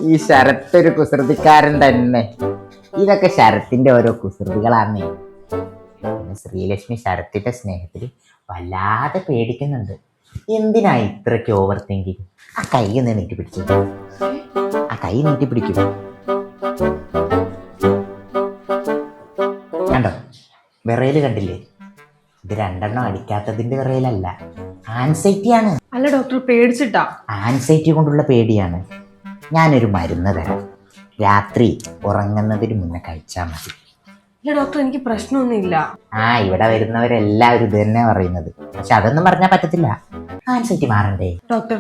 ഈ ശരത്ത് ഒരു കുസൃതിക്കാരൻ തന്നെ. ഇതൊക്കെ ശരത്തിന്റെ ഓരോ കുസൃതികളാണ്. ശ്രീലക്ഷ്മി ശരത്തിന്റെ സ്നേഹത്തിൽ വല്ലാതെ പേടിക്കുന്നുണ്ട്. എന്തിനാ ഇത്രയ്ക്ക് ഓവർ തിങ്കിങ്? ആ കൈ ഒന്ന് നീട്ടി പിടിച്ചു, ആ കൈ നീട്ടി പിടിക്കും. കണ്ടോ വിറയല് കണ്ടില്ലേ? ഇത് രണ്ടെണ്ണം അടിക്കാത്തതിന്റെ വിറയലല്ല, ആൻസൈറ്റിയാണ്. അല്ല ഡോക്ടർ, പേടിച്ചിട്ടാ. ആൻസൈറ്റി കൊണ്ടുള്ള പേടിയാണ്. ഞാനൊരു മരുന്ന് തരാം, രാത്രി ഉറങ്ങുന്നതിന് മുന്നേ കഴിച്ചാൽ മതി. ഇല്ല ഡോക്ടർ, എനിക്ക് പ്രശ്നമൊന്നുമില്ല. ഇവിടെ വരുന്നവരെല്ലാവരും ഇത് തന്നെ പറയുന്നത്. പക്ഷെ അതൊന്നും പറഞ്ഞാൽ പറ്റത്തില്ല, ആൻസൈറ്റി മാറണ്ടേ. ഡോക്ടർ,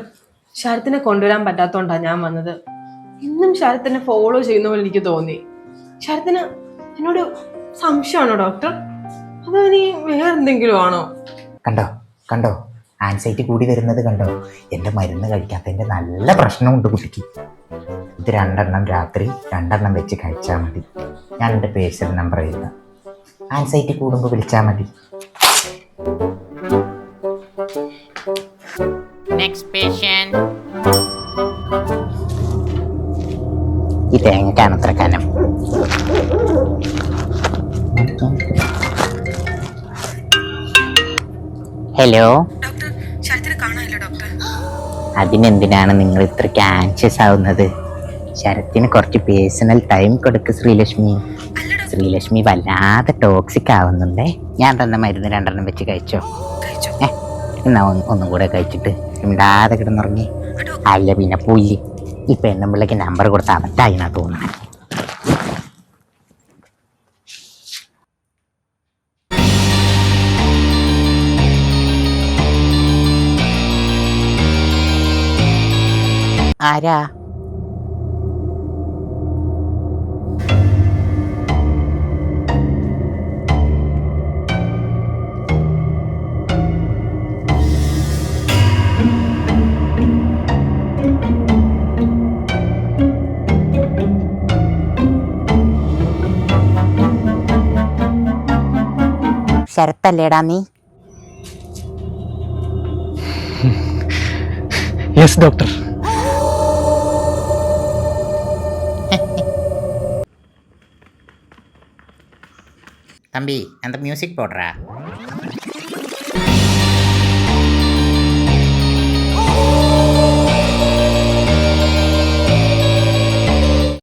ശരത്തിനെ കൊണ്ടുവരാൻ പറ്റാത്തോണ്ടാ ഞാൻ വന്നത്. ഇന്നും ശരത്തിനെ ഫോളോ ചെയ്യുന്ന പോലെ എനിക്ക് തോന്നി. ശരത്തിന് എന്നോട് സംശയമാണോ ഡോക്ടർ, അതോ ഇനി വേറെ എന്തെങ്കിലും ആണോ? കണ്ടോ കണ്ടോ, ആൻസൈറ്റി കൂടി വരുന്നത് കണ്ടോ? എൻ്റെ മരുന്ന് കഴിക്കാത്തതിൻ്റെ നല്ല പ്രശ്നമുണ്ട് കുട്ടിക്ക്. ഇത് രണ്ടെണ്ണം രാത്രി 2 വെച്ച് കഴിച്ചാൽ മതി. ഞാൻ എൻ്റെ പേഴ്സണൽ നമ്പർ എഴുതാം, ആൻസൈറ്റി കൂടുമ്പോൾ വിളിച്ചാൽ മതി. ഈ തേങ്ങക്കാണ് അത്ര കനം. ഹലോ ഡോക്ടർ, ശരത്തിനെ കാണാനില്ല ഡോക്ടർ. അതിനെന്തിനാണ് നിങ്ങൾ ഇത്രയ്ക്ക് ആൻഷ്യസ് ആവുന്നത്? ശരത്തിന് കുറച്ച് പേഴ്സണൽ ടൈം കൊടുക്ക് ശ്രീലക്ഷ്മി. ശ്രീലക്ഷ്മി വല്ലാതെ ടോക്സിക് ആവുന്നുണ്ടേ. ഞാൻ തന്ന മരുന്ന് 2 വെച്ച് കഴിച്ചോ? എന്നാ ഒന്നും കൂടെ കഴിച്ചിട്ട് മിണ്ടാതെ കിടന്നുറങ്ങി. അല്ല പിന്നെ പുല്ല്, ഈ പെണ്ണുമ്പിള്ളക്ക് നമ്പർ കൊടുത്ത അബദ്ധായിന്നാ തോന്നണേ. ആരാ? ശരത്തല്ലേടാ നീ? Yes doctor. தம்பி அந்த மியூசிக் போடுறா.